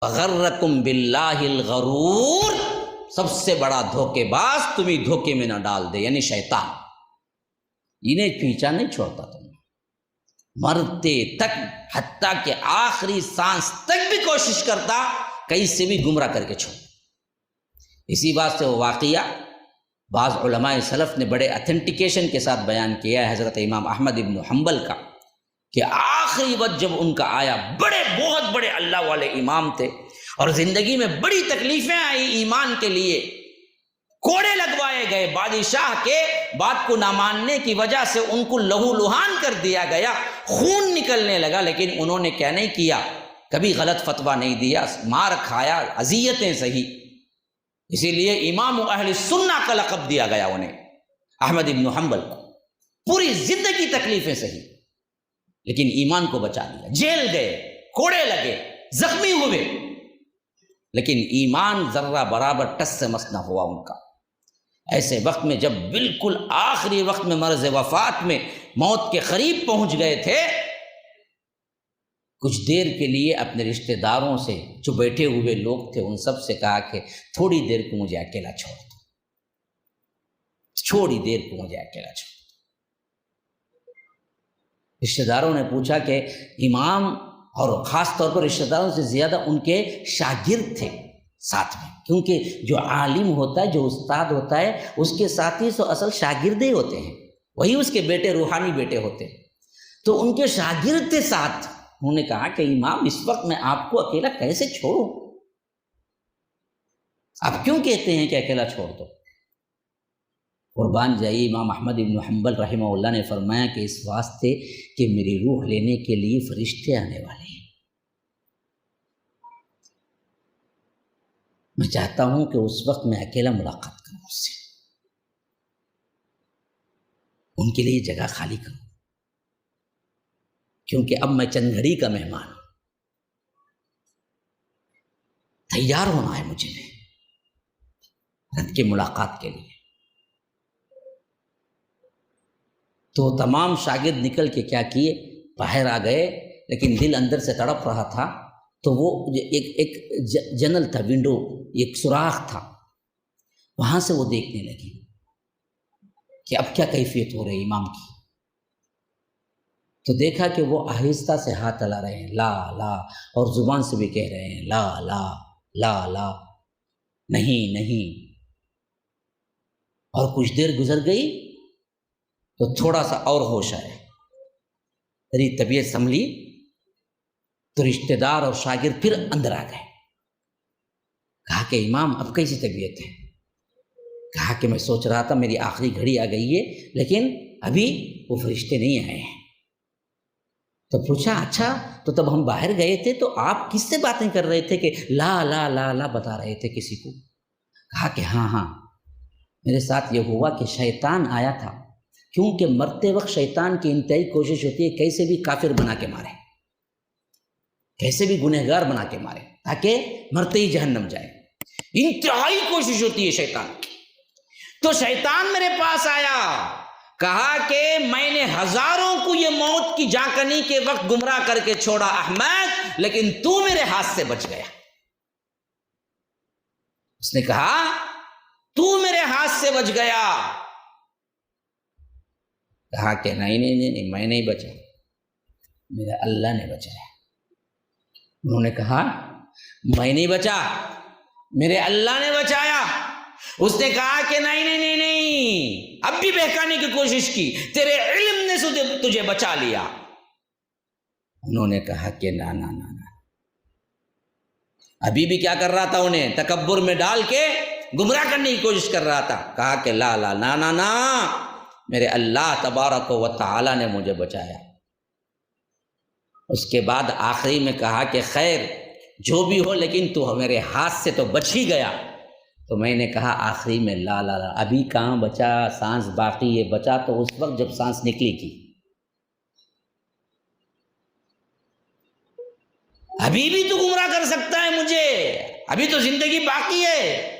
غرکم باللہ الغرور، سب سے بڑا دھوکے باز تمہیں دھوکے میں نہ ڈال دے، یعنی شیطان انہیں پیچھا نہیں چھوڑتا، تمہیں مرتے تک، حتیٰ کہ آخری سانس تک بھی کوشش کرتا کیسے بھی گمراہ کر کے چھوڑ۔ اسی بات سے وہ واقعہ بعض علماء سلف نے بڑے اتھینٹیکیشن کے ساتھ بیان کیا ہے حضرت امام احمد ابن حنبل کا، کہ آخری وقت جب ان کا آیا، بہت بڑے اللہ والے امام تھے اور زندگی میں بڑی تکلیفیں آئی ایمان کے لیے، کوڑے لگوائے گئے، بادشاہ کے بات کو نہ ماننے کی وجہ سے ان کو لہو لہان کر دیا گیا، خون نکلنے لگا، لیکن انہوں نے کیا نہیں کیا، کبھی غلط فتویٰ نہیں دیا، مار کھایا، اذیتیں سہی، اسی لیے امام اہل سنہ کا لقب دیا گیا انہیں، احمد ابن حنبل کو، پوری زندگی تکلیفیں سہی لیکن ایمان کو بچا لیا، جیل گئے، کوڑے لگے، زخمی ہوئے، لیکن ایمان ذرہ برابر ٹس سے مس نہ ہوا ان کا۔ ایسے وقت میں جب بالکل آخری وقت میں مرض وفات میں موت کے قریب پہنچ گئے تھے، کچھ دیر کے لیے اپنے رشتہ داروں سے جو بیٹھے ہوئے لوگ تھے ان سب سے کہا کہ تھوڑی دیر کو مجھے اکیلا چھوڑ دو، تھوڑی دیر کو مجھے اکیلا چھوڑ دو۔ رشتہ داروں نے پوچھا کہ امام، اور خاص طور پر رشتہ داروں سے زیادہ ان کے شاگرد تھے ساتھ میں، کیونکہ جو عالم ہوتا ہے، جو استاد ہوتا ہے، اس کے ساتھی سو اصل شاگرد ہی ہوتے ہیں، وہی اس کے بیٹے، روحانی بیٹے ہوتے ہیں، تو ان کے شاگرد تھے ساتھ۔ انہوں نے کہا کہ امام اس وقت میں آپ کو اکیلا کیسے چھوڑوں، آپ کیوں کہتے ہیں کہ اکیلا چھوڑ دو؟ قربان جائیے امام احمد بن حنبل رحمہ اللہ نے فرمایا کہ اس واسطے کہ میری روح لینے کے لیے فرشتے آنے والے ہیں، میں چاہتا ہوں کہ اس وقت میں اکیلا ملاقات کروں اس سے، ان کے لیے جگہ خالی کروں، کیونکہ اب میں چند گھڑی کا مہمان ہوں، تیار ہونا ہے مجھے رب کی ملاقات کے لیے۔ تو تمام شاگرد نکل کے کیا کیے، باہر آ گئے، لیکن دل اندر سے تڑپ رہا تھا، تو وہ ایک جنل تھا، ونڈو، ایک سوراخ تھا، وہاں سے وہ دیکھنے لگی کہ اب کیا کیفیت ہو رہی امام کی۔ تو دیکھا کہ وہ آہستہ سے ہاتھ ہلا رہے ہیں، لا لا، اور زبان سے بھی کہہ رہے ہیں لا لا لا لا، نہیں نہیں۔ اور کچھ دیر گزر گئی تو تھوڑا سا اور ہوش آیا، میری طبیعت سنبھلی، تو رشتہ دار اور شاگرد پھر اندر آ گئے۔ کہا کہ امام اب کیسی طبیعت ہے؟ کہا کہ میں سوچ رہا تھا میری آخری گھڑی آ گئی ہے، لیکن ابھی وہ فرشتے نہیں آئے ہیں۔ تو پوچھا اچھا، تو تب ہم باہر گئے تھے تو آپ کس سے باتیں کر رہے تھے کہ لا لا لا لا بتا رہے تھے کسی کو؟ کہا کہ ہاں ہاں، میرے ساتھ یہ ہوا کہ شیطان آیا تھا، کیونکہ مرتے وقت شیطان کی انتہائی کوشش ہوتی ہے کیسے بھی کافر بنا کے مارے، کیسے بھی گنہگار بنا کے مارے، تاکہ مرتے ہی جہنم جائے، انتہائی کوشش ہوتی ہے شیطان کی۔ تو شیطان میرے پاس آیا، کہا کہ میں نے ہزاروں کو یہ موت کی جانکنی کے وقت گمراہ کر کے چھوڑا احمد، لیکن تو میرے ہاتھ سے بچ گیا۔ اس نے کہا تو میرے ہاتھ سے بچ گیا۔ کہا کہ نہیں نہیں نہیں، میں نہیں بچا، میرا اللہ نے بچایا۔ انہوں نے کہا میں نہیں بچا، میرے اللہ نے بچایا۔ اس نے کہا کہ نہیں نہیں نہیں نہیں، اب بھی بہکانے کی کوشش کی، تیرے علم نے تجھے بچا لیا۔ انہوں نے کہا کہ نا نا نا نا، ابھی بھی کیا کر رہا تھا، انہیں تکبر میں ڈال کے گمراہ کرنے کی کوشش کر رہا تھا۔ کہا کہ لا لا نا نا نا، میرے اللہ تبارک و تعالی نے مجھے بچایا۔ اس کے بعد آخری میں کہا کہ خیر جو بھی ہو، لیکن تو میرے ہاتھ سے تو بچ ہی گیا۔ تو میں نے کہا آخری میں لا لا لا، ابھی کہاں بچا، سانس باقی ہے، بچا تو اس وقت جب سانس نکلی تھی، ابھی بھی تو گمراہ کر سکتا ہے مجھے، ابھی تو زندگی باقی ہے۔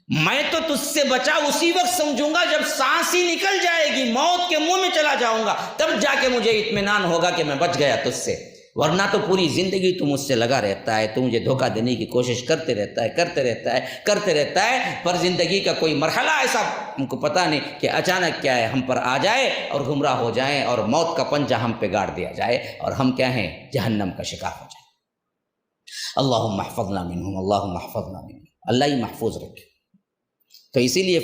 میں تو تجھ سے بچا اسی وقت سمجھوں گا جب سانس ہی نکل جائے گی، موت کے منہ میں چلا جاؤں گا، تب جا کے مجھے اطمینان ہوگا کہ میں بچ گیا تجھ سے۔ ورنہ تو پوری زندگی تو مجھ سے لگا رہتا ہے، تو مجھے دھوکہ دینے کی کوشش کرتے رہتا ہے، پر زندگی کا کوئی مرحلہ ایسا ہم کو پتہ نہیں کہ اچانک کیا ہے ہم پر آ جائے اور گمراہ ہو جائیں اور موت کا پنجہ ہم پہ گاڑ دیا جائے اور ہم کیا ہیں، جہنم کا شکار ہو جائیں۔ اللہم احفظنا منہم، اللہم احفظنا منہم، اللہ ہی محفوظ رکھے۔ تو اسی لیے